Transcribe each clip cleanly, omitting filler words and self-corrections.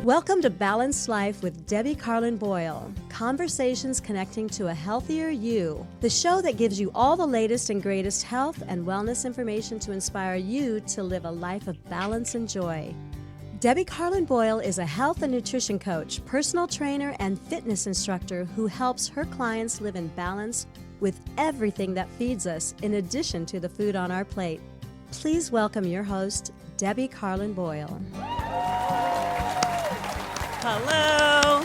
Welcome to Balanced Life with Debbie Carlin Boyle. Conversations connecting to a healthier you. The show that gives you all the latest and greatest health and wellness information to inspire you to live a life of balance and joy. Debbie Carlin Boyle is a health and nutrition coach, personal trainer, and fitness instructor who helps her clients live in balance with everything that feeds us, in addition to the food on our plate. Please welcome your host, Debbie Carlin Boyle. Hello.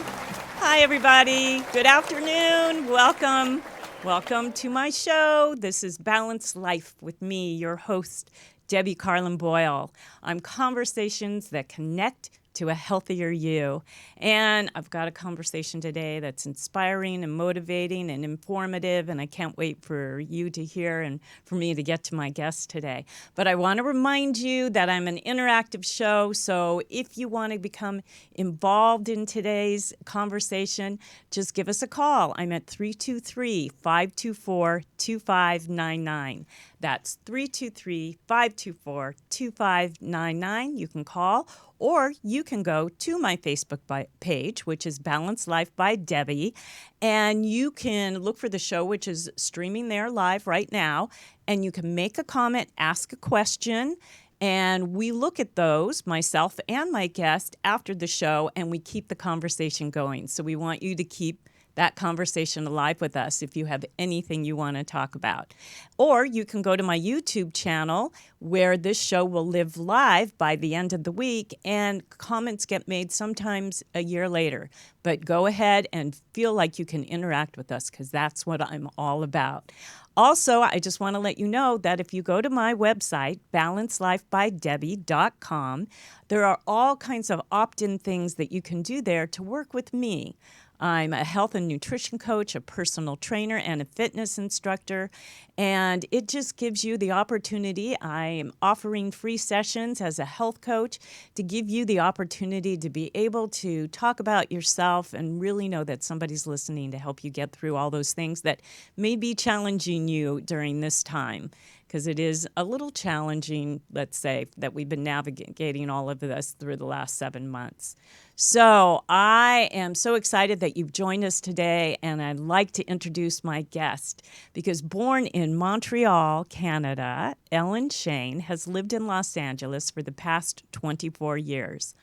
Hi, everybody. Good afternoon. Welcome. Welcome to my show. This is Balanced Life with me, your host, Debbie Carlin Boyle. I'm conversations that connect to a healthier you. And I've got a conversation today that's inspiring and motivating and informative, and I can't wait for you to hear and for me to get to my guest today. But I want to remind you that I'm an interactive show, so if you want to become involved in today's conversation, just give us a call. I'm at 323-524-2599. That's 323-524-2599. You can call, or you can go to my Facebook page, which is Balanced Life by Debbie, and you can look for the show, which is streaming there live right now, and you can make a comment, ask a question, and we look at those, myself and my guest, after the show, and we keep the conversation going. So we want you to keep that conversation alive with us if you have anything you want to talk about. Or you can go to my YouTube channel where this show will live live by the end of the week, and comments get made sometimes a year later. But go ahead and feel like you can interact with us, because that's what I'm all about. Also, I just want to let you know that if you go to my website, balancelifebydebbie.com, there are all kinds of opt-in things that you can do there to work with me. I'm a health and nutrition coach, a personal trainer, and a fitness instructor, and it just gives you the opportunity. I am offering free sessions as a health coach to give you the opportunity to be able to talk about yourself and really know that somebody's listening to help you get through all those things that may be challenging you during this time, because it is a little challenging, let's say, that we've been navigating all of this through the last 7 months. So I am so excited that you've joined us today, and I'd like to introduce my guest, because born in Montreal, Canada, Ellen Shane has lived in Los Angeles for the past 24 years.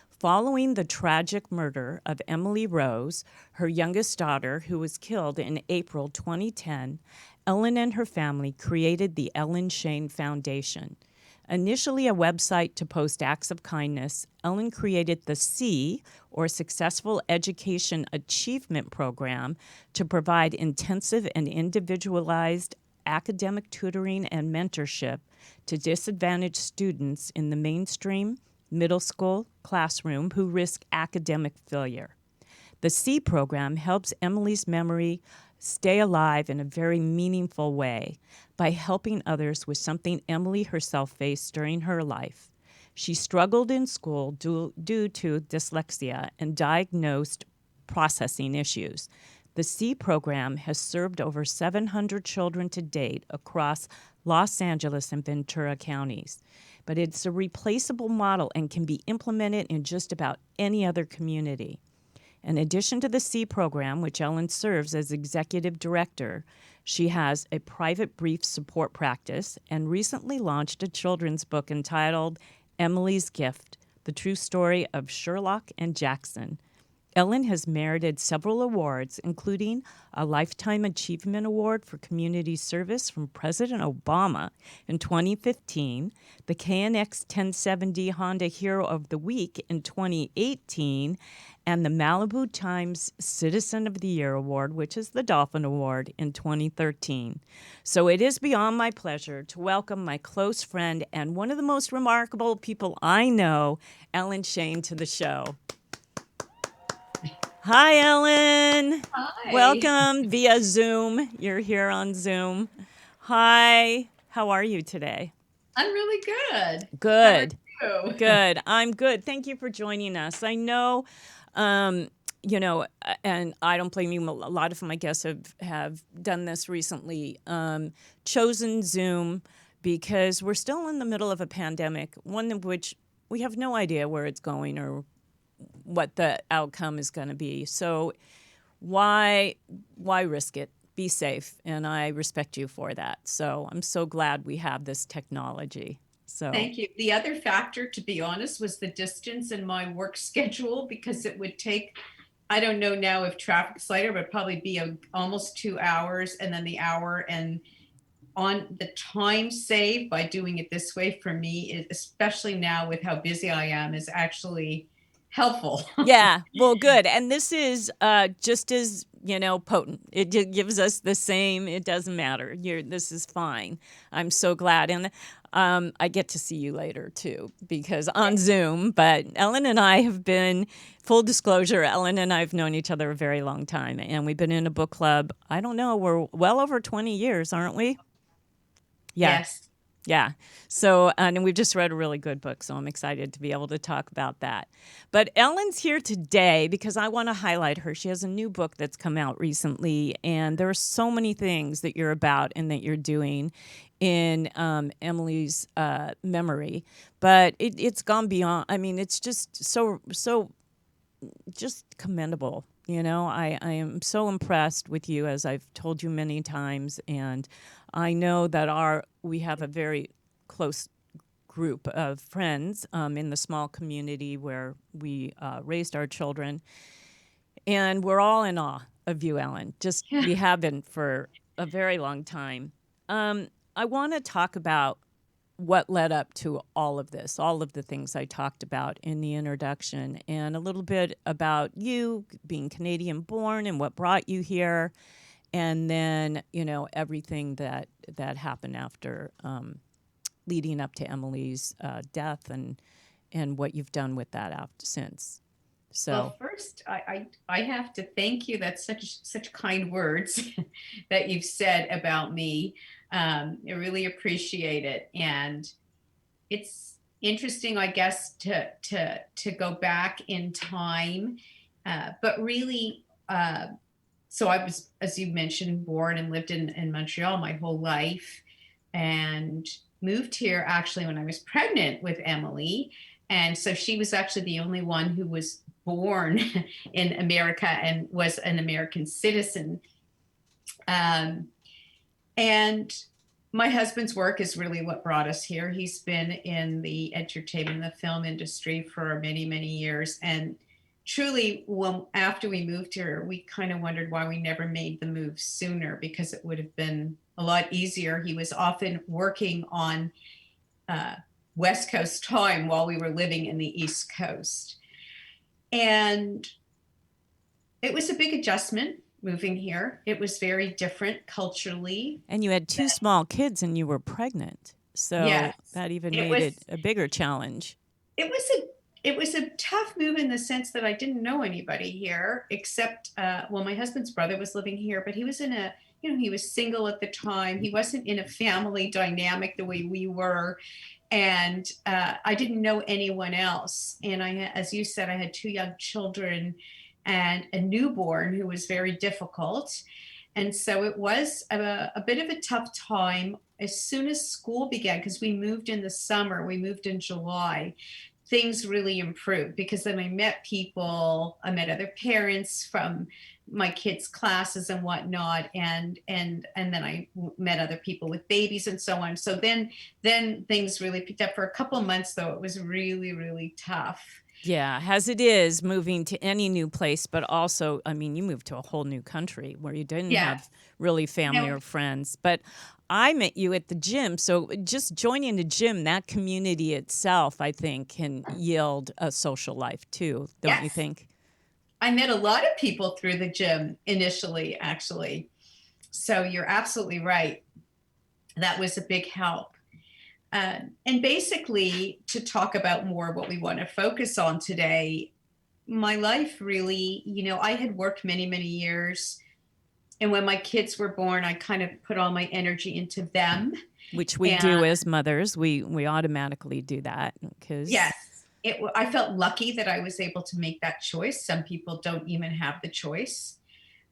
Following the tragic murder of Emily Rose, her youngest daughter, who was killed in April 2010, Ellen and her family created the Ellen Shane Foundation. Initially a website to post acts of kindness, Ellen created the C, or Successful Education Achievement Program, to provide intensive and individualized academic tutoring and mentorship to disadvantaged students in the mainstream middle school classroom who risk academic failure. The C program helps Emily's memory stay alive in a very meaningful way by helping others with something Emily herself faced during her life. She struggled in school due to dyslexia and diagnosed processing issues. The C program has served over 700 children to date across Los Angeles and Ventura counties. But it's a replaceable model and can be implemented in just about any other community. In addition to the C program, which Ellen serves as executive director, she has a private brief support practice and recently launched a children's book entitled Emily's Gift, The True Story of Sherlock and Jackson. Ellen has merited several awards, including a Lifetime Achievement Award for Community Service from President Obama in 2015, the KNX 1070 Honda Hero of the Week in 2018, and the Malibu Times Citizen of the Year Award, which is the Dolphin Award, in 2013. So it is beyond my pleasure to welcome my close friend and one of the most remarkable people I know, Ellen Shane, to the show. Hi, Ellen. Hi. Welcome via Zoom. You're here on Zoom. Hi. How are you today? I'm really good. Good. How are you? Good. I'm good. Thank you for joining us. I know, and I don't blame you. A lot of my guests have done this recently, chosen Zoom because we're still in the middle of a pandemic, one of which we have no idea where it's going or what the outcome is going to be. So why risk it? Be safe, and I respect you for that. So I'm so glad we have this technology. So Thank you. The other factor, to be honest, was the distance in my work schedule, because it would take, I don't know now if traffic's lighter, but probably be almost 2 hours, and then the hour, and on the time saved by doing it this way for me, especially now with how busy I am, is actually helpful. yeah, well, good. And this is just as, potent. It gives us the same. It doesn't matter. This is fine. I'm so glad. And I get to see you later, too, because on Zoom. But Ellen and I have been, full disclosure, Ellen and I have known each other a very long time. And we've been in a book club. I don't know. We're well over 20 years, aren't we? Yeah. Yes. Yeah. So, and we've just read a really good book, so I'm excited to be able to talk about that. But Ellen's here today because I want to highlight her. She has a new book that's come out recently, and there are so many things that you're about and that you're doing in Emily's memory. But it's gone beyond. I mean, it's just so just commendable. I am so impressed with you, as I've told you many times, and I know that we have a very close group of friends in the small community where we raised our children, and we're all in awe of you, Ellen. Just we have been for a very long time. I want to talk about what led up to all of this, all of the things I talked about in the introduction, and a little bit about you being Canadian born and what brought you here, and then, everything that happened after, leading up to Emily's death, and what you've done with that after since. So, Well, first, I have to thank you. That's such kind words that you've said about me. I really appreciate it, and it's interesting, I guess, to go back in time, but really. So I was, as you mentioned, born and lived in Montreal my whole life, and moved here actually when I was pregnant with Emily. And so she was actually the only one who was born in America and was an American citizen. Um, and my husband's work is really what brought us here. He's been in the entertainment and the film industry for many, many years. And truly, after we moved here, we kind of wondered why we never made the move sooner, because it would have been a lot easier. He was often working on West Coast time while we were living in the East Coast. And it was a big adjustment moving here. It was very different culturally. and you had two small kids and you were pregnant. So Yes, that even it made it was a bigger challenge. it was a tough move in the sense that I didn't know anybody here except my husband's brother was living here, but he was he was single at the time. He wasn't in a family dynamic the way we were, and I didn't know anyone else. And as you said, I had two young children and a newborn who was very difficult. And so it was a bit of a tough time as soon as school began, because we moved in the summer, we moved in July. Things really improved because then I met people, I met other parents from my kids' classes and whatnot, and then I met other people with babies and so on. So then things really picked up. For a couple of months though, it was really, really tough. Yeah, as it is moving to any new place, but also, I mean, you moved to a whole new country where you didn't Yeah. have really family No. or friends. But I met you at the gym. So just joining the gym, that community itself, I think, can yield a social life too, don't you Yes. think? I met a lot of people through the gym initially, actually. So you're absolutely right. That was a big help. And basically, to talk about more what we want to focus on today, my life really, I had worked many, many years. And when my kids were born, I kind of put all my energy into them. Which we And do as mothers. We automatically do that because, yes, I felt lucky that I was able to make that choice. Some people don't even have the choice.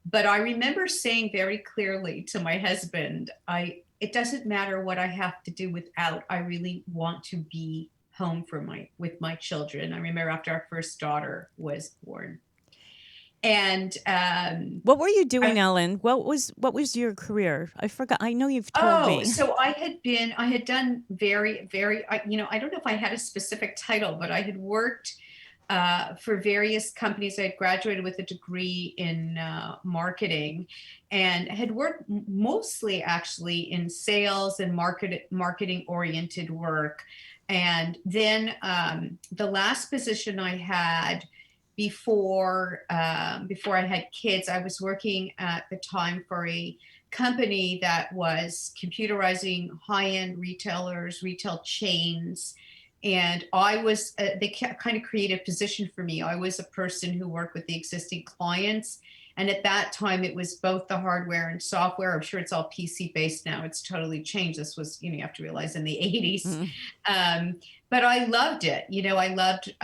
But I remember saying very clearly to my husband, it doesn't matter what I have to do without, I really want to be home with my children. I remember after our first daughter was born. And What were you doing, Ellen? What was your career? I forgot. I know you've told me. so I had done very, very, I don't know if I had a specific title, but I had worked for various companies. I had graduated with a degree in marketing and had worked mostly actually in sales and marketing oriented work. And then the last position I had before I had kids, I was working at the time for a company that was computerizing high-end retail chains. And they kind of created a position for me. I was a person who worked with the existing clients. And at that time, it was both the hardware and software. I'm sure it's all PC based now. It's totally changed. This was, you have to realize, in the 80s. But I loved it. I loved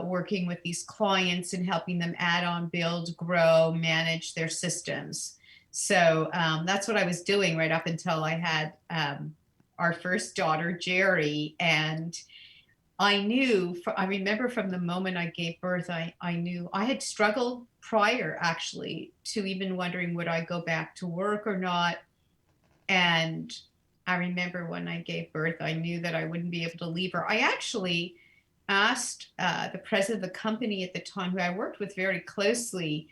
working with these clients and helping them add on, build, grow, manage their systems. So that's what I was doing right up until I had our first daughter, Jerry. And I remember from the moment I gave birth, I knew I had struggled prior actually to even wondering, would I go back to work or not? And I remember when I gave birth, I knew that I wouldn't be able to leave her. I actually asked the president of the company at the time, who I worked with very closely,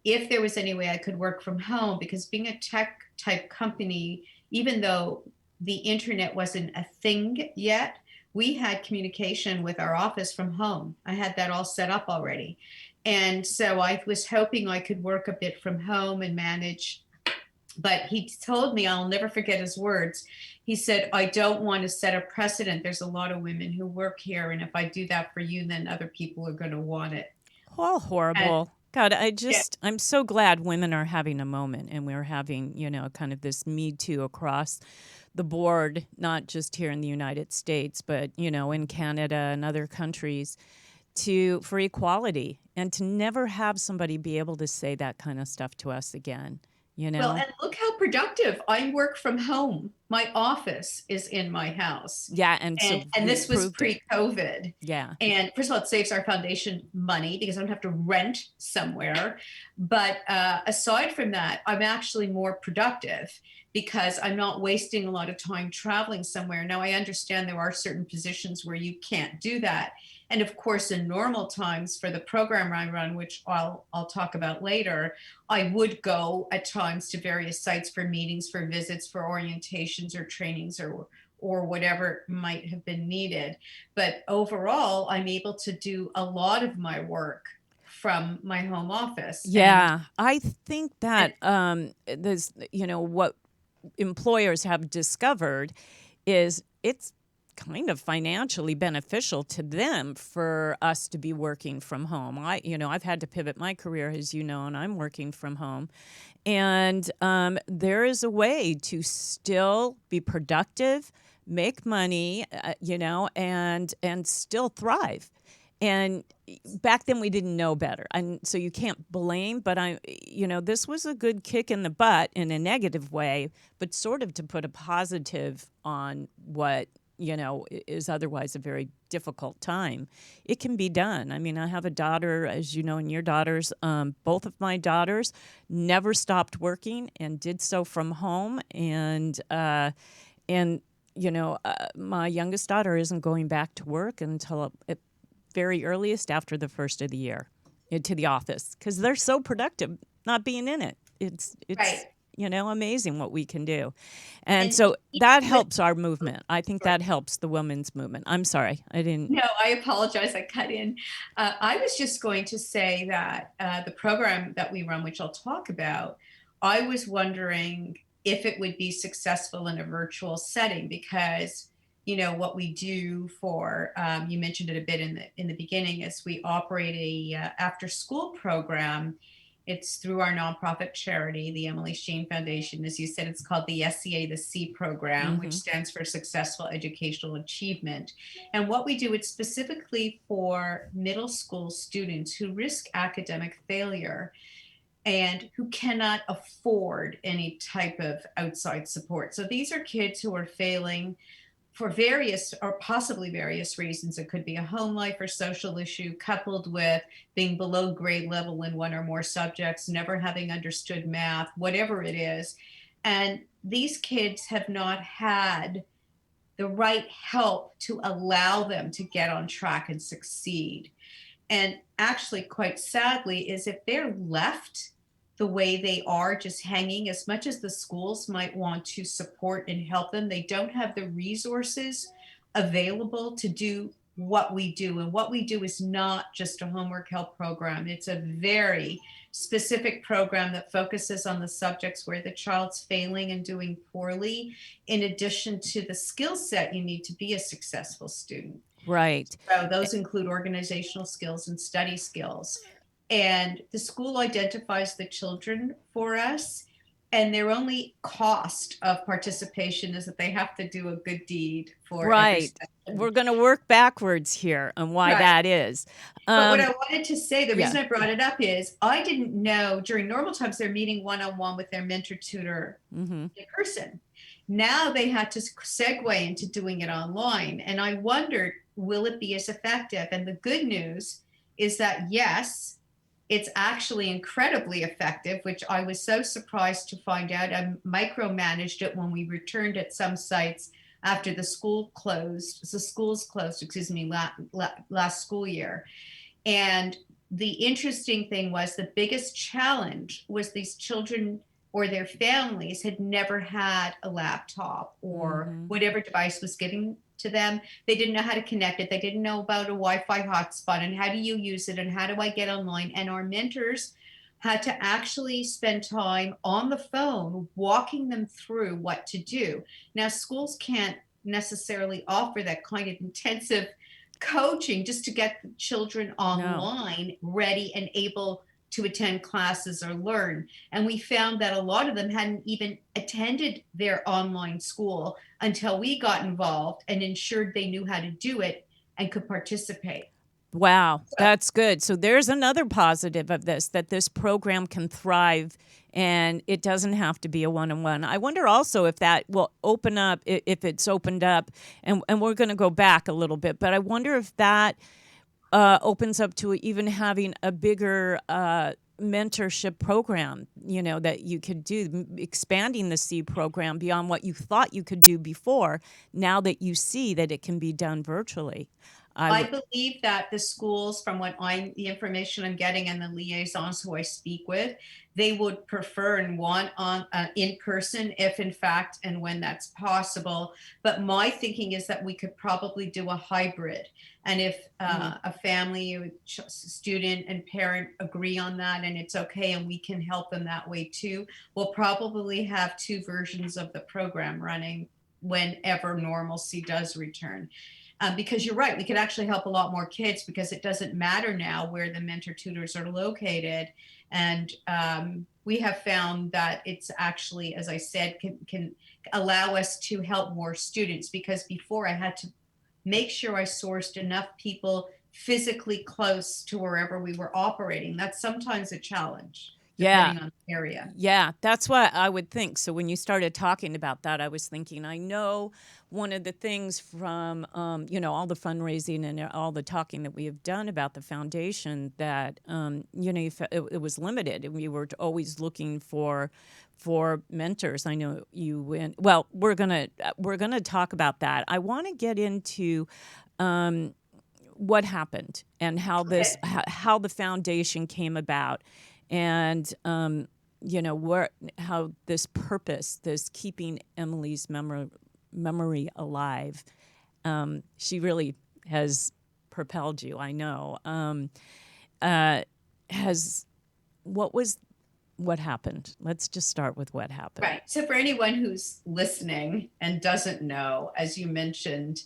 if there was any way I could work from home, because being a tech type company, even though the internet wasn't a thing yet, we had communication with our office from home. I had that all set up already. And so I was hoping I could work a bit from home and manage. But he told me, I'll never forget his words. He said, I don't want to set a precedent. There's a lot of women who work here. And if I do that for you, then other people are going to want it. All horrible. God, Yeah. I'm so glad women are having a moment, and we're having, kind of this Me Too across the board, not just here in the United States, but, in Canada and other countries, for equality, and to never have somebody be able to say that kind of stuff to us again. Well, and look how productive. I work from home. My office is in my house. Yeah, and so and this was proved it. pre-COVID. Yeah. And first of all, it saves our foundation money because I don't have to rent somewhere. But aside from that, I'm actually more productive because I'm not wasting a lot of time traveling somewhere. Now, I understand there are certain positions where you can't do that. And of course, in normal times for the program I run, which I'll talk about later, I would go at times to various sites for meetings, for visits, for orientations or trainings or whatever might have been needed. But overall, I'm able to do a lot of my work from my home office. Yeah, I think that there's, what employers have discovered is it's kind of financially beneficial to them for us to be working from home. I've had to pivot my career, as you know, and I'm working from home. And there is a way to still be productive, make money, and still thrive. And back then we didn't know better. And so you can't blame, but this was a good kick in the butt in a negative way, but sort of to put a positive on what, is otherwise a very difficult time. It can be done. I mean, I have a daughter, as you know, and your daughters, both of my daughters never stopped working and did so from home. And my youngest daughter isn't going back to work until at very earliest after the first of the year to the office, because they're so productive not being in it. It's Right. Amazing what we can do. And so that helps our movement. I think that helps the women's movement. I'm sorry. I didn't. No, I apologize. I cut in. I was just going to say that the program that we run, which I'll talk about, I was wondering if it would be successful in a virtual setting because, what we do for, you mentioned it a bit in the beginning, is we operate a after school program. It's through our nonprofit charity, the Emily Sheen Foundation. As you said, it's called the SCA, the C program, which stands for Successful Educational Achievement. And what we do, it's specifically for middle school students who risk academic failure and who cannot afford any type of outside support. So these are kids who are failing for various or possibly various reasons. It could be a home life or social issue coupled with being below grade level in one or more subjects, never having understood math, whatever it is. And these kids have not had the right help to allow them to get on track and succeed. And actually, quite sadly, is if they're left the way they are, just hanging, as much as the schools might want to support and help them, they don't have the resources available to do what we do. And what we do is not just a homework help program, it's a very specific program that focuses on the subjects where the child's failing and doing poorly, in addition to the skill set you need to be a successful student. Right. So those include organizational skills and study skills. And the school identifies the children for us, and their only cost of participation is that they have to do a good deed for every Right. session. We're going to work backwards here on why Right. that is. But what I wanted to say, the reason yeah. I brought it up is I didn't know during normal times they're meeting one-on-one with their mentor tutor in person. Now they had to segue into doing it online. And I wondered, will it be as effective? And the good news is that, yes, it's actually incredibly effective, which I was so surprised to find out. I micromanaged it when we returned at some sites after the schools closed, last school year. And the interesting thing was the biggest challenge was these children or their families had never had a laptop or whatever device was given to them. They didn't know how to connect it. They didn't know about a Wi-Fi hotspot and how do you use it and how do I get online. And our mentors had to actually spend time on the phone walking them through what to do. Now, schools can't necessarily offer that kind of intensive coaching just to get the children online, ready and able to attend classes or learn. And we found that a lot of them hadn't even attended their online school until we got involved and ensured they knew how to do it and could participate. Wow, that's good. So there's another positive of this, that this program can thrive and it doesn't have to be a one-on-one. I wonder also if that will open up, if it's opened up, and we're going to go back a little bit, but I wonder if that opens up to even having a bigger mentorship program, that you could do, expanding the SEED program beyond what you thought you could do before, now that you see that it can be done virtually. I believe that the schools, from the information I'm getting and the liaisons who I speak with, they would prefer and want on in person if in fact and when that's possible. But my thinking is that we could probably do a hybrid. And if a family, student and parent agree on that and it's okay and we can help them that way too, we'll probably have two versions of the program running whenever normalcy does return. Because you're right, we could actually help a lot more kids because it doesn't matter now where the mentor tutors are located. And we have found that it's actually, as I said, can allow us to help more students, because before I had to make sure I sourced enough people physically close to wherever we were operating. That's sometimes a challenge. Depending on the area. Yeah, that's what I would think. So when you started talking about that, I was thinking, I know one of the things from, all the fundraising and all the talking that we have done about the foundation, that, it was limited and we were always looking for mentors. I know you went, well, we're going to talk about that. I want to get into, what happened and how how the foundation came about. And, how this purpose, this keeping Emily's memory alive, she really has propelled you, I know. What happened? Let's just start with what happened. Right. So for anyone who's listening and doesn't know, as you mentioned,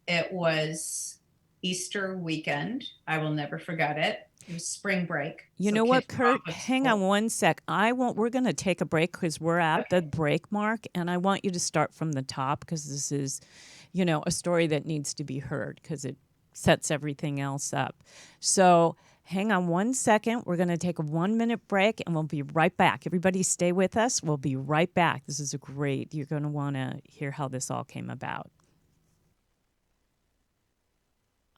it was Easter weekend. I will never forget it. It was spring break. You know what, Kurt? Hang on one sec. We're going to take a break because we're at the break mark, and I want you to start from the top because this is, a story that needs to be heard because it sets everything else up. So hang on one second. We're going to take a 1-minute break, and we'll be right back. Everybody stay with us. We'll be right back. This is you're going to want to hear how this all came about.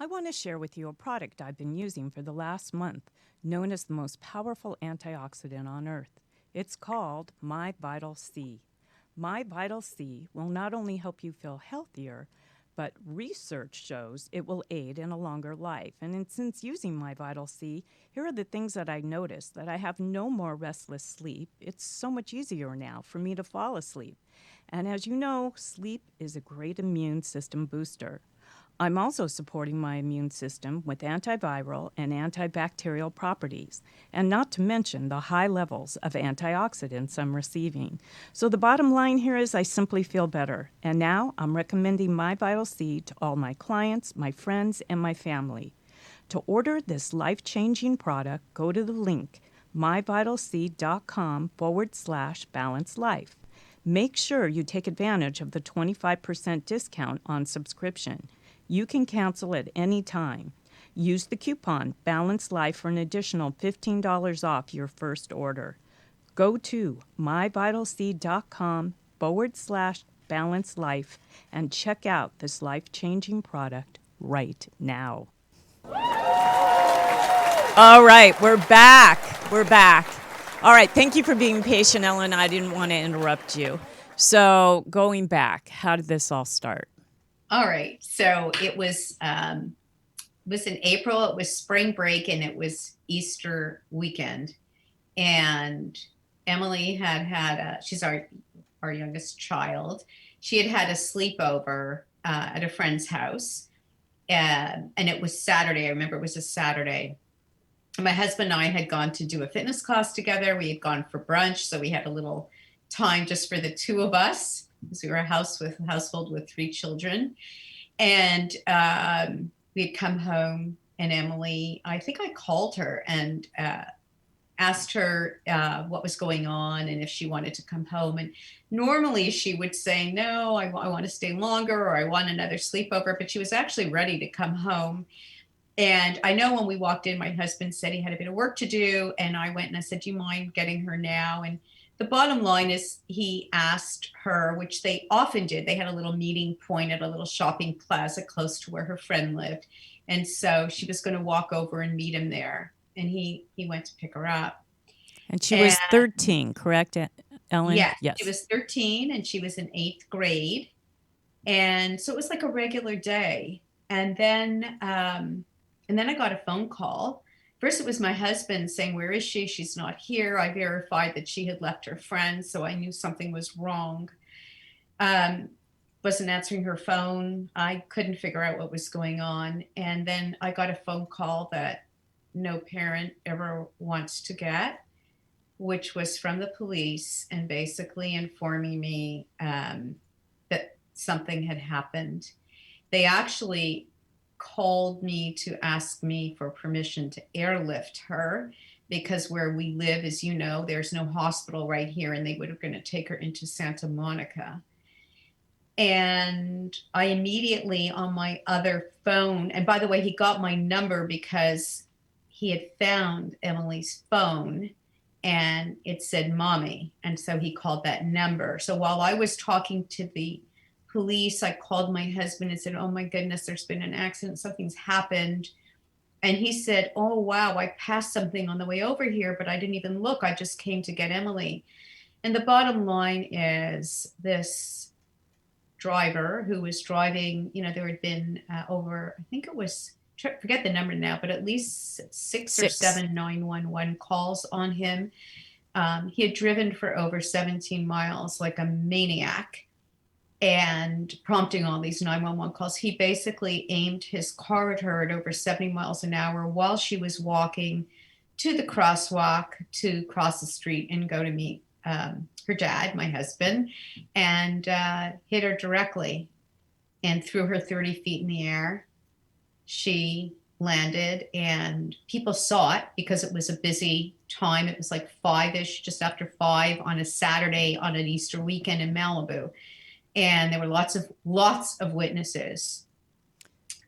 I want to share with you a product I've been using for the last month, known as the most powerful antioxidant on earth. It's called My Vital C. My Vital C will not only help you feel healthier, but research shows it will aid in a longer life. And since using My Vital C, here are the things that I noticed: that I have no more restless sleep. It's so much easier now for me to fall asleep. And as you know, sleep is a great immune system booster. I'm also supporting my immune system with antiviral and antibacterial properties, and not to mention the high levels of antioxidants I'm receiving. So the bottom line here is I simply feel better. And now I'm recommending My Vital C to all my clients, my friends, and my family. To order this life-changing product, go to the link myvitalc.com/balanced life. Make sure you take advantage of the 25% discount on subscription. You can cancel at any time. Use the coupon Balanced Life for an additional $15 off your first order. Go to myvitalc.com/balanced life and check out this life-changing product right now. All right, we're back. We're back. All right, thank you for being patient, Ellen. I didn't want to interrupt you. So going back, how did this all start? All right. So it was in April. It was spring break, and it was Easter weekend. And Emily she's our youngest child. She had a sleepover at a friend's house, and it was Saturday. I remember it was a Saturday. My husband and I had gone to do a fitness class together. We had gone for brunch, so we had a little time just for the two of us, because we were a household with 3 children. And we had come home, and Emily, I think I called her and asked her what was going on and if she wanted to come home. And normally she would say, no, I want to stay longer, or I want another sleepover, but she was actually ready to come home. And I know when we walked in, my husband said he had a bit of work to do. And I went and I said, do you mind getting her now? And the bottom line is he asked her, which they often did. They had a little meeting point at a little shopping plaza close to where her friend lived. And so she was going to walk over and meet him there. And he went to pick her up. And she was 13, correct, Ellen? Yes. Yes. She was 13 and she was in 8th grade. And so it was like a regular day. And then I got a phone call. First, it was my husband saying, where is she? She's not here. I verified that she had left her friend, so I knew something was wrong. Wasn't answering her phone. I couldn't figure out what was going on. And then I got a phone call that no parent ever wants to get, which was from the police, and basically informing me that something had happened. They actually called me to ask me for permission to airlift her, because where we live, as you know, there's no hospital right here, and they were going to take her into Santa Monica. And I immediately, on my other phone, and by the way, he got my number because he had found Emily's phone and it said mommy. And so he called that number. So while I was talking to the police, I called my husband and said, oh my goodness, there's been an accident. Something's happened. And he said, oh, wow, I passed something on the way over here, but I didn't even look. I just came to get Emily. And the bottom line is this driver who was driving, there had been over, I think it was, forget the number now, but at least six or seven 911 calls on him. He had driven for over 17 miles like a maniac and prompting all these 911 calls. He basically aimed his car at her at over 70 miles an hour while she was walking to the crosswalk to cross the street and go to meet her dad, my husband, and hit her directly and threw her 30 feet in the air. She landed, and people saw it because it was a busy time. It was like 5-ish, just after 5 on a Saturday on an Easter weekend in Malibu. And there were lots of witnesses.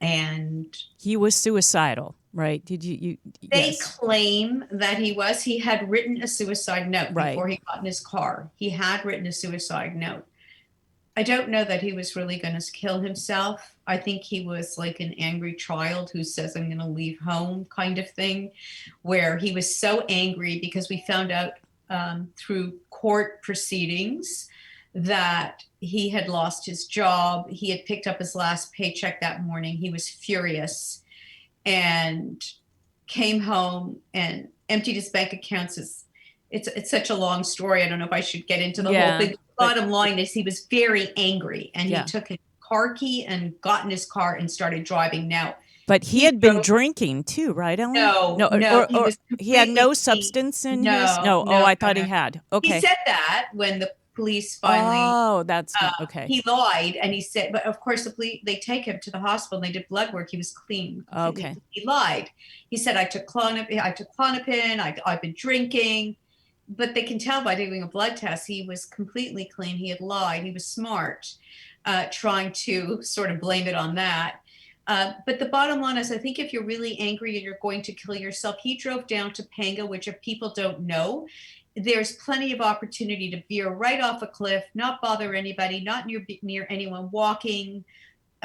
And he was suicidal, right? Did you they yes. claim that he was. He had written a suicide note Right. before he got in his car. He had written a suicide note. I don't know that he was really going to kill himself. I think he was like an angry child who says, I'm going to leave home kind of thing, where he was so angry because we found out through court proceedings that he had lost his job. He had picked up his last paycheck that morning. He was furious and came home and emptied his bank accounts. It's such a long story. I don't know if I should get into the whole thing. The bottom line is he was very angry, and he took his car key and got in his car and started driving. Now, but he had been drinking too, right, Ellen? No, Or he was he had no completely clean. substance in his. No, No. Oh, no, I no, thought he no. had. He Okay. said that when the police finally, Oh, that's okay. he lied, and he said, but of course the police, they take him to the hospital and they did blood work. He was clean. Okay. He lied. He said, I took Klonopin, I've been drinking, but they can tell by doing a blood test. He was completely clean. He had lied. He was smart, trying to sort of blame it on that. But the bottom line is, I think if you're really angry and you're going to kill yourself, he drove down to Panga, which if people don't know, there's plenty of opportunity to veer right off a cliff, not bother anybody, not near anyone walking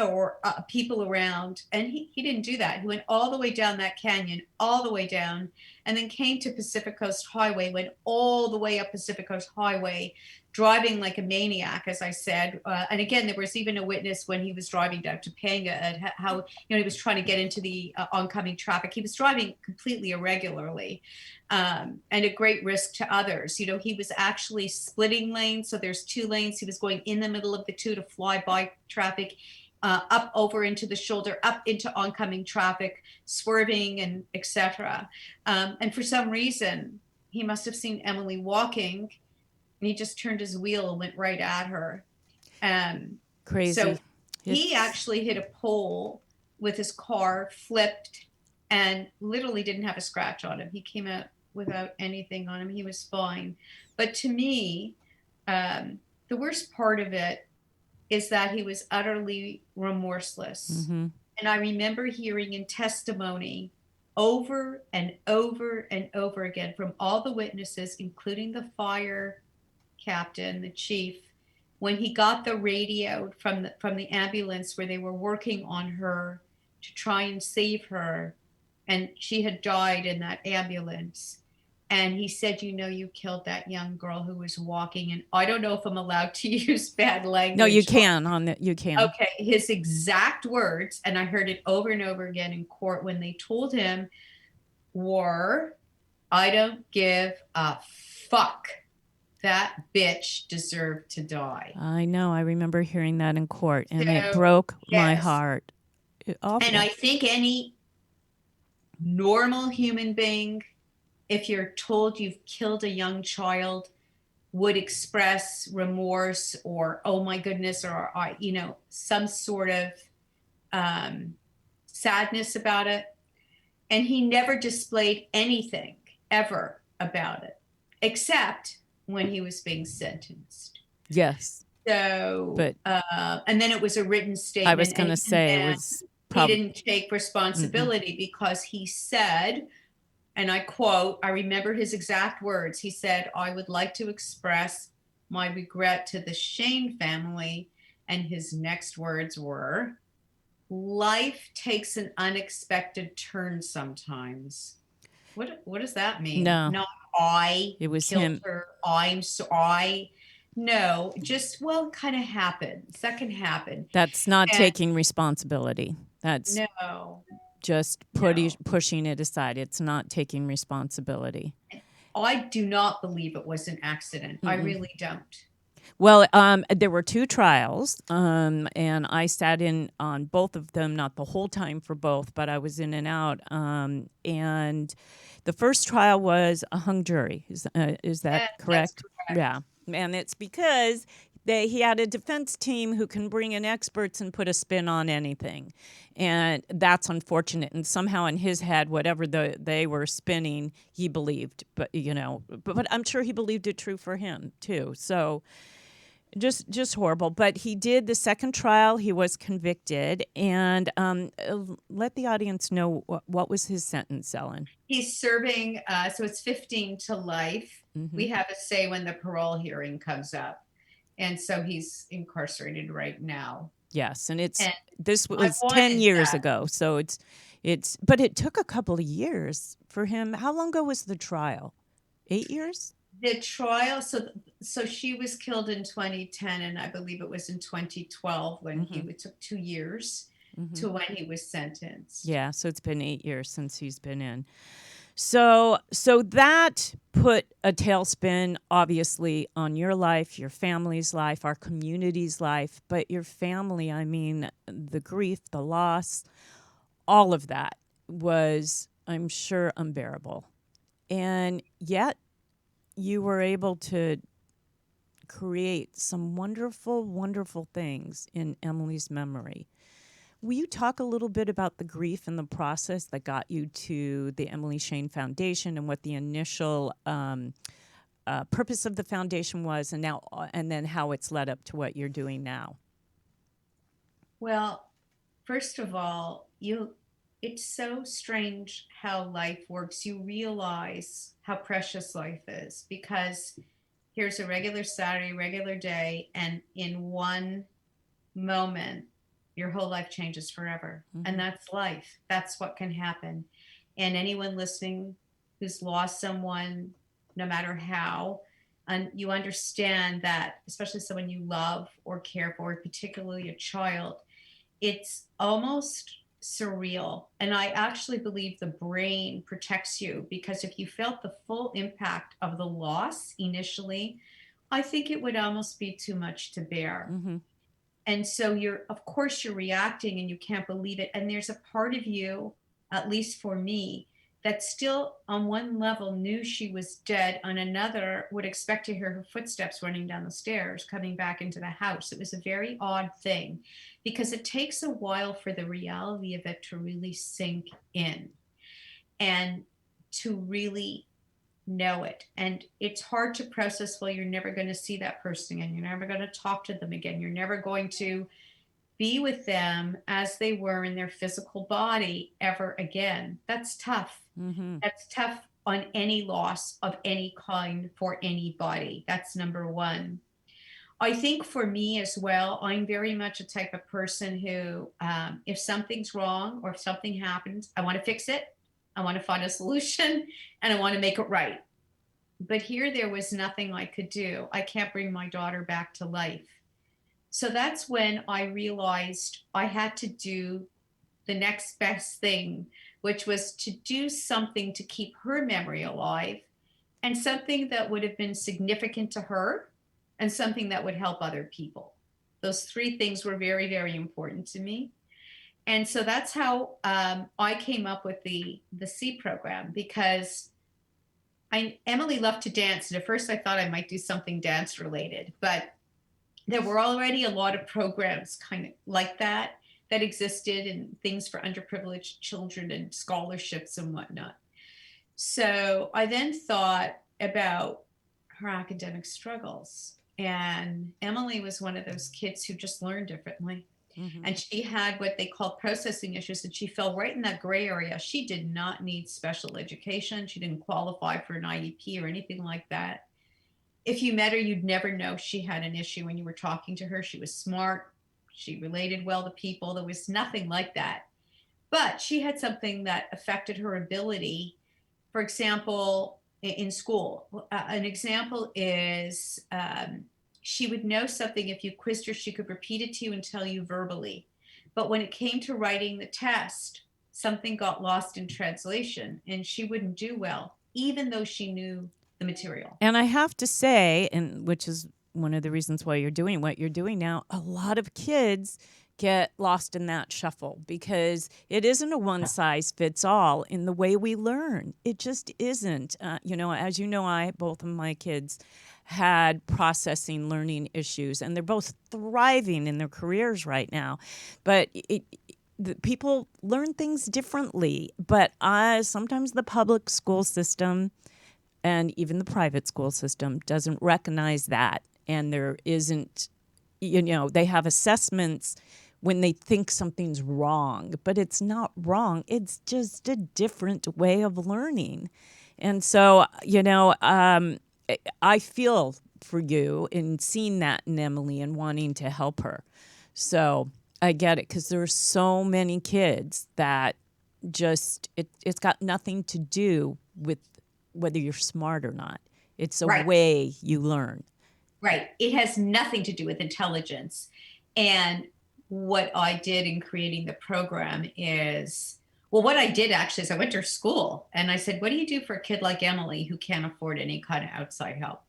or people around. And he didn't do that. He went all the way down that canyon, all the way down, and then came to Pacific Coast Highway, went all the way up Pacific Coast Highway, driving like a maniac, as I said. And again, there was even a witness when he was driving down to Panga at how, he was trying to get into the oncoming traffic. He was driving completely irregularly, and at great risk to others. He was actually splitting lanes. So there's two lanes. He was going in the middle of the two to fly by traffic, up over into the shoulder, up into oncoming traffic, swerving and etc. And for some reason, he must have seen Emily walking, and he just turned his wheel and went right at her. Crazy. So he actually hit a pole with his car, flipped, and literally didn't have a scratch on him. He came out without anything on him. He was fine. But to me, the worst part of it is that he was utterly remorseless. Mm-hmm. And I remember hearing in testimony over and over and over again from all the witnesses, including the fire captain, the chief, when he got the radio from the ambulance where they were working on her to try and save her, and she had died in that ambulance. And he said, you killed that young girl who was walking. And I don't know if I'm allowed to use bad language. No, you can you can. Okay. His exact words, and I heard it over and over again in court when they told him, were, I don't give a fuck. That bitch deserved to die. I know. I remember hearing that in court, and it broke my heart. Awful. And I think any normal human being, if you're told you've killed a young child, would express remorse or, oh my goodness, or, some sort of sadness about it. And he never displayed anything ever about it, except when he was being sentenced. Yes. So, but and then it was a written statement. I was going to say it was he didn't take responsibility because he said, and I quote, I remember his exact words. He said, I would like to express my regret to the Shane family. And his next words were, life takes an unexpected turn sometimes. What does that mean? No. Not it was killed him. her. I'm sorry. No, just, it kind of happens. That can happen. That's not taking responsibility. That's just pushing it aside. It's not taking responsibility. I do not believe it was an accident. I really don't. Well, there were two trials, and I sat in on both of them, not the whole time for both, but I was in and out. And the first trial was a hung jury. Is that correct? That's correct. Yeah. And it's because he had a defense team who can bring in experts and put a spin on anything. And that's unfortunate. And somehow in his head, whatever they were spinning, he believed. But, but I'm sure he believed it true for him, too. So just horrible. But he did the second trial. He was convicted. And let the audience know what was his sentence, Ellen. He's serving, so it's 15 to life. Mm-hmm. We have a say when the parole hearing comes up. And so he's incarcerated right now. Yes, and And this I was 10 wanted years that. ago. So but it took a couple of years for him. How long ago was the trial? 8 years? The trial, so she was killed in 2010, and I believe it was in 2012 when Mhm. it took 2 years Mhm. to when he was sentenced. Yeah, so it's been 8 years since he's been in. So that put a tailspin, obviously, on your life, your family's life, our community's life. But your family, I mean, the grief, the loss, all of that was, I'm sure, unbearable. And yet, you were able to create some wonderful, wonderful things in Emily's memory. Will you talk a little bit about the grief and the process that got you to the Emily Shane Foundation and what the initial purpose of the foundation was, and then how it's led up to what you're doing now? Well, first of all, it's so strange how life works. You realize how precious life is because here's a regular Saturday, regular day, and in one moment, your whole life changes forever. And Mm-hmm. that's life. That's what can happen. And anyone listening who's lost someone, no matter how, and you understand that, especially someone you love or care for, particularly a child, it's almost surreal. And I actually believe the brain protects you because if you felt the full impact of the loss initially, I think it would almost be too much to bear. Mm-hmm. And so of course you're reacting and you can't believe it. And there's a part of you, at least for me, that still on one level knew she was dead, on another would expect to hear her footsteps running down the stairs coming back into the house. It was a very odd thing because it takes a while for the reality of it to really sink in and to really know it. And it's hard to process, well, you're never going to see that person again, you're never going to talk to them again, you're never going to be with them as they were in their physical body ever again. That's tough. Mm-hmm. That's tough on any loss of any kind for anybody. That's number one. I think for me as well, I'm very much a type of person who, if something's wrong or if something happens, I want to fix it. I want to find a solution and I want to make it right. But here there was nothing I could do. I can't bring my daughter back to life. So that's when I realized I had to do the next best thing, which was to do something to keep her memory alive and something that would have been significant to her and something that would help other people. Those three things were very, very important to me. And so that's how I came up with the C program because Emily loved to dance. And at first I thought I might do something dance related, but there were already a lot of programs kind of like that existed and things for underprivileged children and scholarships and whatnot. So I then thought about her academic struggles. And Emily was one of those kids who just learned differently. Mm-hmm. And she had what they called processing issues, and she fell right in that gray area. She did not need special education. She didn't qualify for an IEP or anything like that. If you met her, you'd never know she had an issue when you were talking to her. She was smart. She related well to people. There was nothing like that. But she had something that affected her ability. For example, in school, an example is she would know something. If you quizzed her, she could repeat it to you and tell you verbally. But when it came to writing the test, something got lost in translation and she wouldn't do well, even though she knew the material. And I have to say, and which is one of the reasons why you're doing what you're doing now, a lot of kids get lost in that shuffle because it isn't a one size fits all in the way we learn. It just isn't. As you know, both of my kids had processing learning issues, and they're both thriving in their careers right now. But people learn things differently. But sometimes the public school system and even the private school system doesn't recognize that. And there isn't, they have assessments when they think something's wrong, but it's not wrong. It's just a different way of learning. And so, I feel for you in seeing that in Emily and wanting to help her. So I get it, because there are so many kids that just it's got nothing to do with whether you're smart or not. It's a Right. way you learn. Right. It has nothing to do with intelligence. And what I did in creating the program is, well, what I did actually is I went to school and I said, what do you do for a kid like Emily who can't afford any kind of outside help?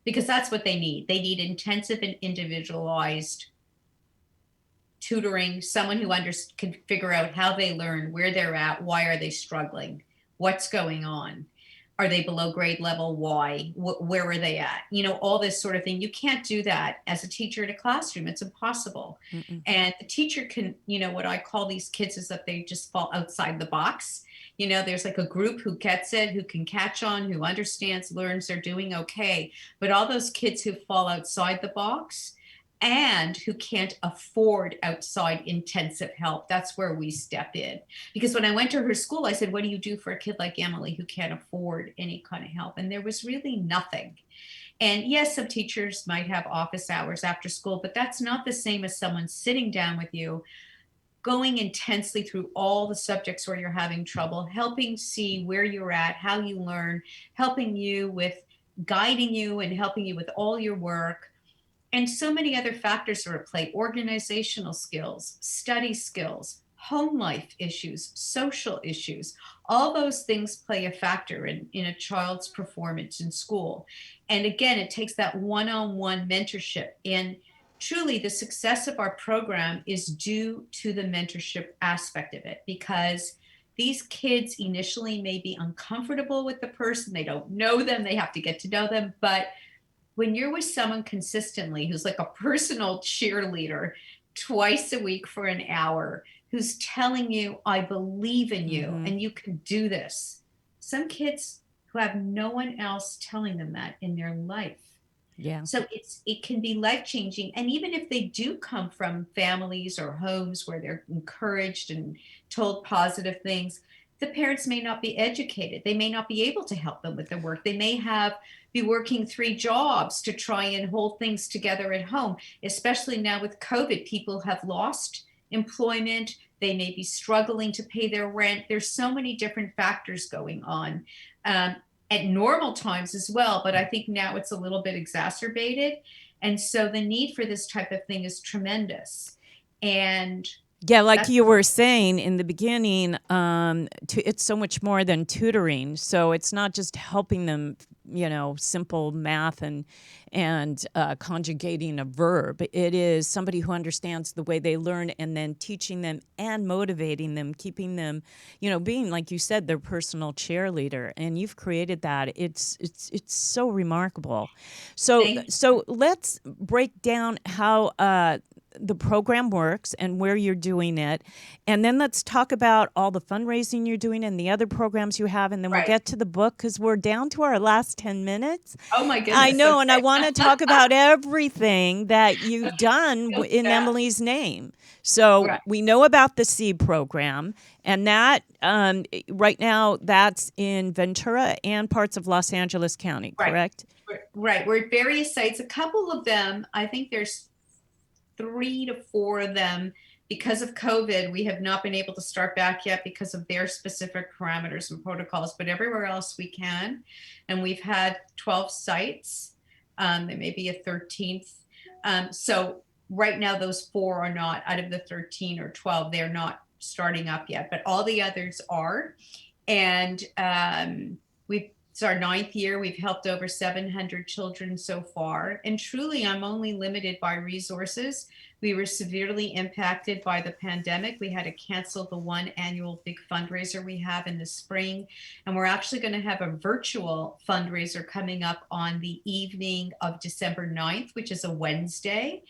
Because that's what they need. They need intensive and individualized tutoring, someone who can figure out how they learn, where they're at, why are they struggling, what's going on, are they below grade level, why, where are they at, all this sort of thing. You can't do that as a teacher in a classroom. It's impossible. Mm-mm. And the teacher can, what I call these kids is that they just fall outside the box. There's like a group who gets it, who can catch on, who understands, learns, they're doing okay. But all those kids who fall outside the box and who can't afford outside intensive help, that's where we step in. Because when I went to her school, I said, what do you do for a kid like Emily who can't afford any kind of help? And there was really nothing. And yes, some teachers might have office hours after school, but that's not the same as someone sitting down with you, going intensely through all the subjects where you're having trouble, helping see where you're at, how you learn, helping you with guiding you and helping you with all your work. And so many other factors are at play: organizational skills, study skills, home life issues, social issues. All those things play a factor in a child's performance in school. And again, it takes that one-on-one mentorship. And truly, the success of our program is due to the mentorship aspect of it, because these kids initially may be uncomfortable with the person. They don't know them. They have to get to know them. But when you're with someone consistently who's like a personal cheerleader twice a week for an hour, who's telling you, I believe in you and you can do this. Some kids who have no one else telling them that in their life. Yeah. So it can be life changing. And even if they do come from families or homes where they're encouraged and told positive things, the parents may not be educated. They may not be able to help them with their work. They may be working 3 jobs to try and hold things together at home. Especially now with COVID, people have lost employment. They may be struggling to pay their rent. There's so many different factors going on at normal times as well, but I think now it's a little bit exacerbated. And so the need for this type of thing is tremendous. And yeah, like you were saying in the beginning, it's so much more than tutoring. So it's not just helping them, simple math and conjugating a verb. It is somebody who understands the way they learn, and then teaching them and motivating them, keeping them, being, like you said, their personal cheerleader. And you've created that. It's so remarkable. So let's break down how the program works and where you're doing it. And then let's talk about all the fundraising you're doing and the other programs you have. And then we'll get to the book, because we're down to our last 10 minutes. Oh, my goodness. I know. Okay. And I want to talk about everything that you've done in Emily's name. So we know about the SEED program, and that right now that's in Ventura and parts of Los Angeles County, correct? Right. We're at various sites. A couple of them, I think there's 3 to 4 of them. Because of COVID, we have not been able to start back yet because of their specific parameters and protocols, but everywhere else we can. And we've had 12 sites. There may be a 13th. So right now, those 4 are not, out of the 13 or 12, they're not starting up yet, but all the others are. And it's our 9th year. We've helped over 700 children so far. And truly, I'm only limited by resources. We were severely impacted by the pandemic. We had to cancel the one annual big fundraiser we have in the spring. And we're actually going to have a virtual fundraiser coming up on the evening of December 9th, which is a Wednesday.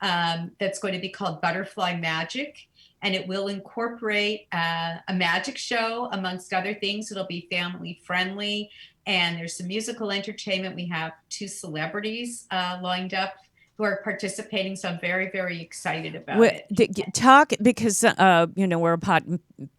That's going to be called Butterfly Magic. And it will incorporate a magic show, amongst other things. It'll be family friendly. And there's some musical entertainment. We have 2 celebrities lined up who are participating. So I'm very, very excited about it. Talk, because we're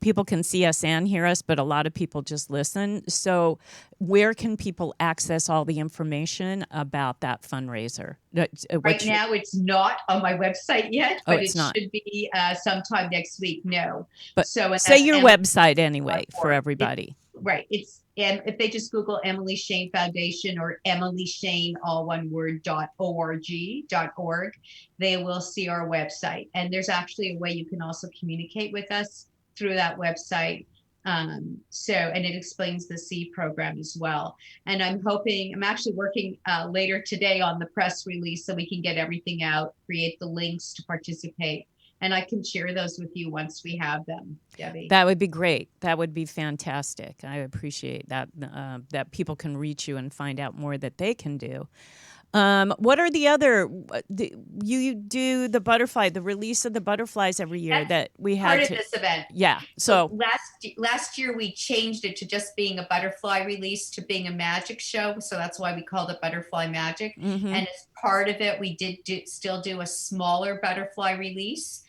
people can see us and hear us, but a lot of people just listen. So where can people access all the information about that fundraiser? Right now, it's not on my website yet, Oh, but it's it not. should be sometime next week. No. But So say that's your website anyway for Emily.org. everybody. Right. It's if they just Google Emily Shane Foundation or Emily Shane, all one word, .org, they will see our website. And there's actually a way you can also communicate with us through that website. And it explains the C program as well. And I'm actually working later today on the press release so we can get everything out, create the links to participate. And I can share those with you once we have them, Debbie. That would be great. That would be fantastic. I appreciate that, that people can reach you and find out more that they can do. What are the other? You do the release of the butterflies every year. That's that we had part of this event. Yeah. So last year we changed it to just being a butterfly release to being a magic show. So that's why we called it Butterfly Magic. Mm-hmm. And as part of it, we did still do a smaller butterfly release.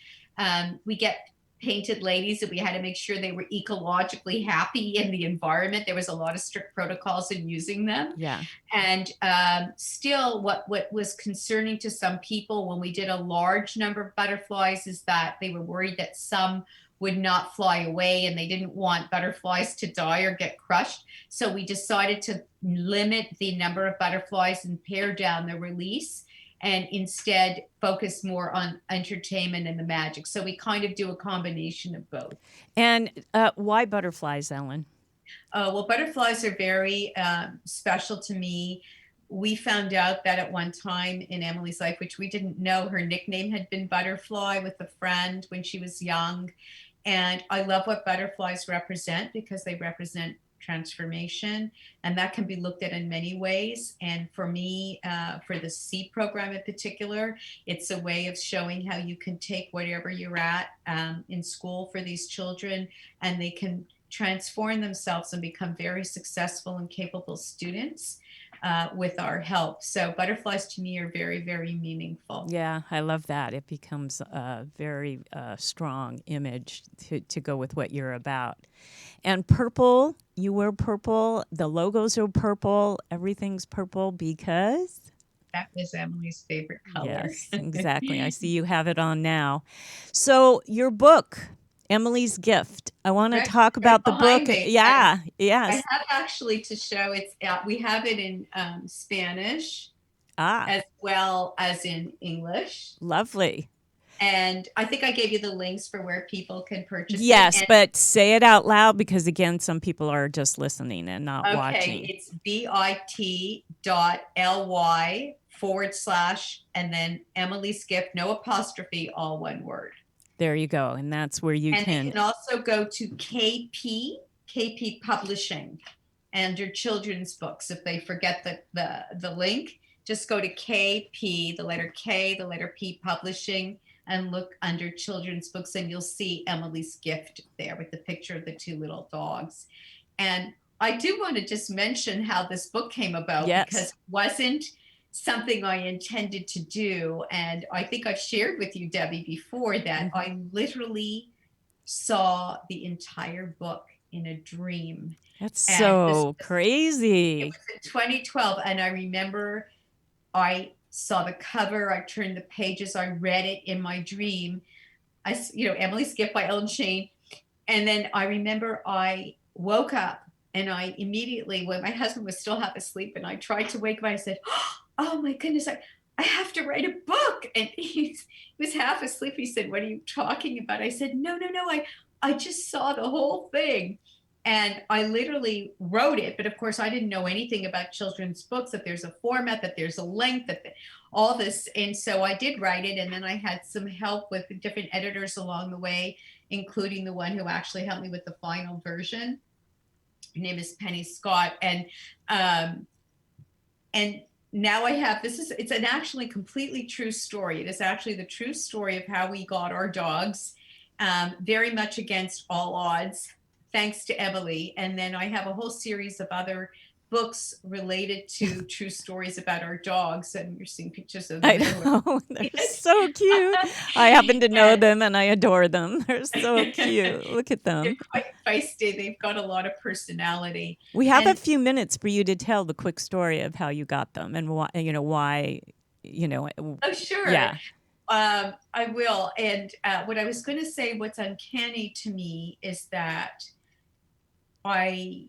We get painted ladies that we had to make sure they were ecologically happy in the environment. There was a lot of strict protocols in using them. Yeah. And still what was concerning to some people when we did a large number of butterflies is that they were worried that some would not fly away and they didn't want butterflies to die or get crushed. So we decided to limit the number of butterflies and pare down the release and instead focus more on entertainment and the magic. So we kind of do a combination of both. And why butterflies, Ellen? Well, butterflies are very special to me. We found out that at one time in Emily's life, which we didn't know, her nickname had been Butterfly with a friend when she was young. And I love what butterflies represent because they represent transformation, and that can be looked at in many ways. And for me, for the C program in particular, it's a way of showing how you can take whatever you're at in school for these children, and they can transform themselves and become very successful and capable students with our help. So butterflies to me are very, very meaningful. Yeah, I love that. It becomes a very strong image to go with what you're about. And purple, you wear purple. The logos are purple. Everything's purple because? That was Emily's favorite color. Yes, exactly. I see you have it on now. So your book, Emily's Gift. I want to talk about the book. Yeah, yes. I have actually to show it's. We have it in Spanish, as well as in English. Lovely. And I think I gave you the links for where people can purchase it. Yes, but say it out loud because, again, some people are just listening and not watching. Okay, it's bit.ly / and then Emily's Gift, no apostrophe, all one word. There you go. And that's where you can. And you can also go to KP Publishing under children's books. If they forget the link, just go to KP, the letter K, the letter P Publishing, and look under children's books, and you'll see Emily's Gift there with the picture of the two little dogs. And I do want to just mention how this book came about, because it wasn't something I intended to do. And I think I've shared with you, Debbie, before that I literally saw the entire book in a dream. That's so crazy. It was in 2012, and I remember I saw the cover, I turned the pages, I read it in my dream. Emily's Gift by Ellen Shane. And then I remember I woke up and I immediately, when my husband was still half asleep and I tried to wake him, I said, oh my goodness, I have to write a book. And he was half asleep. He said, what are you talking about? I said, no, I just saw the whole thing. And I literally wrote it, but of course I didn't know anything about children's books, that there's a format, that there's a length, all this. And so I did write it. And then I had some help with different editors along the way, including the one who actually helped me with the final version. Her name is Penny Scott. And now I have, it's an actually completely true story. It is actually the true story of how we got our dogs, very much against all odds, thanks to Emily. And then I have a whole series of other books related to true stories about our dogs, and you're seeing pictures of I them. know. They're so cute. I happen to know And them and I adore them. They're so cute. Look at they're them. quite feisty. They've got a lot of personality. We have a And few minutes for you to tell the quick story of how you got them and why, oh, sure. yeah. I will. And what I was going to say, what's uncanny to me is that I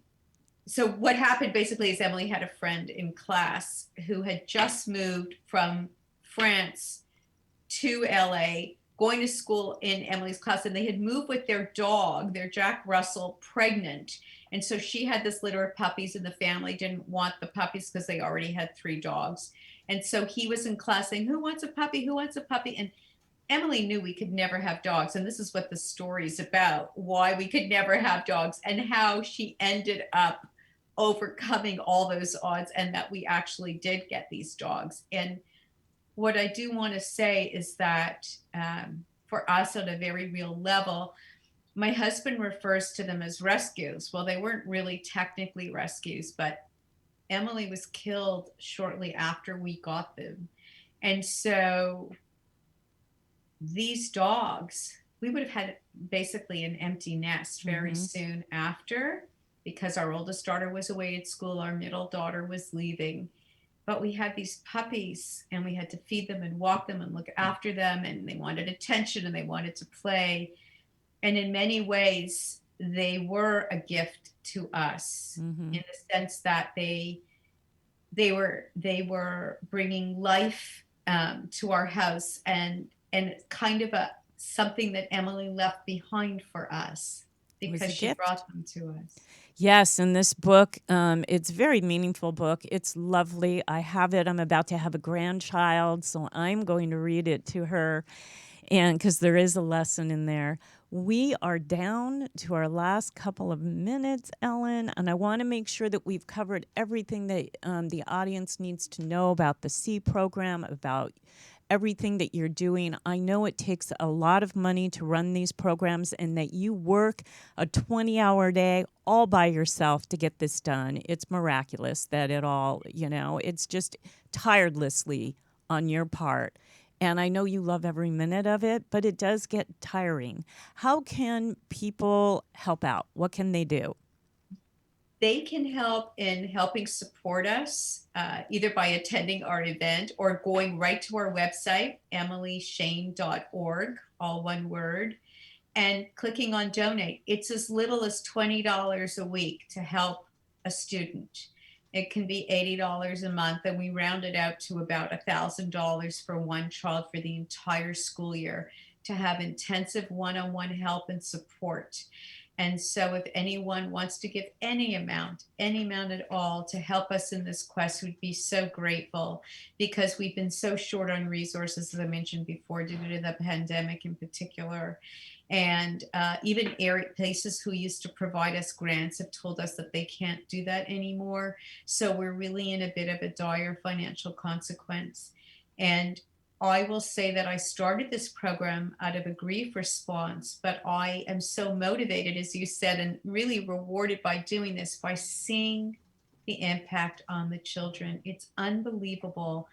so what happened basically is Emily had a friend in class who had just moved from France to LA, going to school in Emily's class, and they had moved with their dog, their Jack Russell, pregnant. And so she had this litter of puppies, and the family didn't want the puppies because they already had 3 dogs. And so he was in class saying, "Who wants a puppy? Who wants a puppy?" And Emily knew we could never have dogs. And this is what the story's about, why we could never have dogs, and how she ended up overcoming all those odds and that we actually did get these dogs. And what I do want to say is that for us on a very real level, my husband refers to them as rescues. Well, they weren't really technically rescues, but Emily was killed shortly after we got them. And so these dogs, we would have had basically an empty nest very soon after, because our oldest daughter was away at school, our middle daughter was leaving. But we had these puppies and we had to feed them and walk them and look after them, and they wanted attention and they wanted to play. And in many ways, they were a gift to us in the sense that they were bringing life to our house, and kind of something that Emily left behind for us because she gift. brought them to us. Yes, in this book, it's a very meaningful book. It's lovely. I have it. I'm about to have a grandchild, so I'm going to read it to her, and because there is a lesson in there. We are down to our last couple of minutes, Ellen, and I want to make sure that we've covered everything that the audience needs to know about the C program, about everything that you're doing. I know it takes a lot of money to run these programs, and that you work a 20-hour day all by yourself to get this done. It's miraculous that it's just tirelessly on your part. And I know you love every minute of it, but it does get tiring. How can people help out? What can they do? They can help in helping support us, either by attending our event or going right to our website, emilyshane.org, all one word, and clicking on donate. It's as little as $20 a week to help a student. It can be $80 a month, and we round it out to about $1,000 for one child for the entire school year to have intensive one-on-one help and support. And so if anyone wants to give any amount at all to help us in this quest, we'd be so grateful, because we've been so short on resources, as I mentioned before, due to the pandemic in particular. And even places who used to provide us grants have told us that they can't do that anymore. So we're really in a bit of a dire financial consequence. And I will say that I started this program out of a grief response, but I am so motivated, as you said, and really rewarded by doing this, by seeing the impact on the children. It's unbelievable.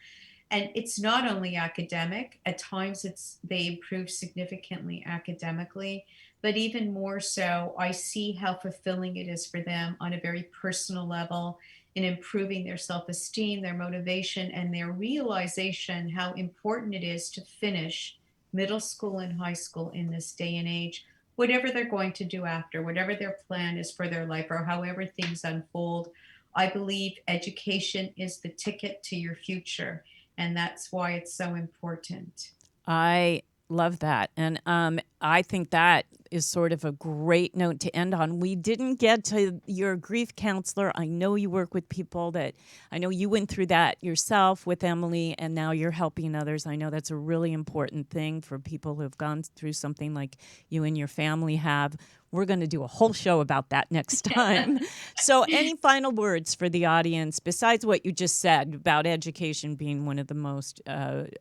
And it's not only academic. At times they improve significantly academically, but even more so, I see how fulfilling it is for them on a very personal level in improving their self-esteem, their motivation, and their realization how important it is to finish middle school and high school in this day and age, whatever they're going to do after, whatever their plan is for their life, or however things unfold. I believe education is the ticket to your future, and that's why it's so important. I love that. And I think that is sort of a great note to end on. We didn't get to your grief counselor. I know you work with people I know you went through that yourself with Emily, and now you're helping others. I know that's a really important thing for people who have gone through something like you and your family have. We're going to do a whole show about that next time. So any final words for the audience, besides what you just said about education being one of the most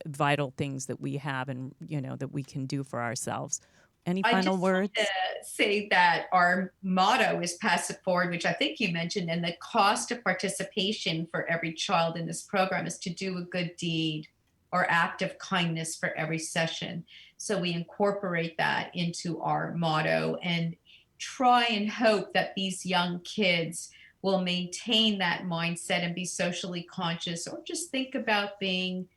vital things that we have and, that we can do for ourselves? Any I final just want to words? say that our motto is pass it forward, which I think you mentioned, and the cost of participation for every child in this program is to do a good deed or act of kindness for every session. So we incorporate that into our motto and try and hope that these young kids will maintain that mindset and be socially conscious or just think about being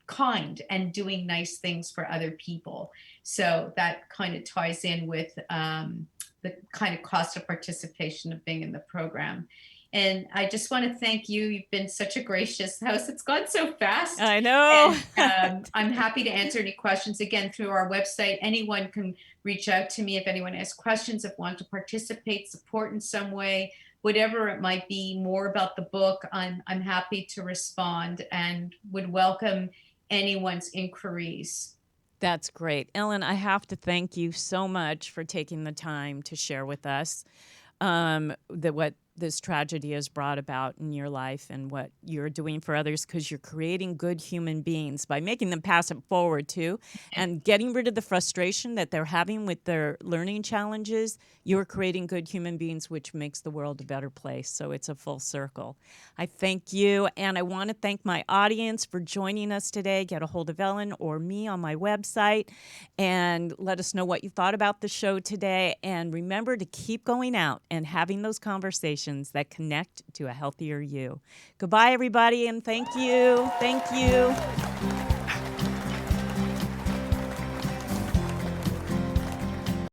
kind and doing nice things for other people. So that kind of ties in with the kind of cost of participation of being in the program. And I just want to thank you. You've been such a gracious host. It's gone so fast. I know. And I'm happy to answer any questions again through our website. Anyone can reach out to me if anyone has questions, if want to participate, support in some way, whatever it might be, more about the book. I'm happy to respond and would welcome anyone's inquiries. That's great. Ellen, I have to thank you so much for taking the time to share with us what this tragedy has brought about in your life and what you're doing for others, because you're creating good human beings by making them pass it forward too and getting rid of the frustration that they're having with their learning challenges. You're creating good human beings, which makes the world a better place. So it's a full circle. I thank you, and I want to thank my audience for joining us today. Get a hold of Ellen or me on my website and let us know what you thought about the show today. And remember to keep going out and having those conversations that connect to a healthier you. Goodbye, everybody, and thank you. Thank you.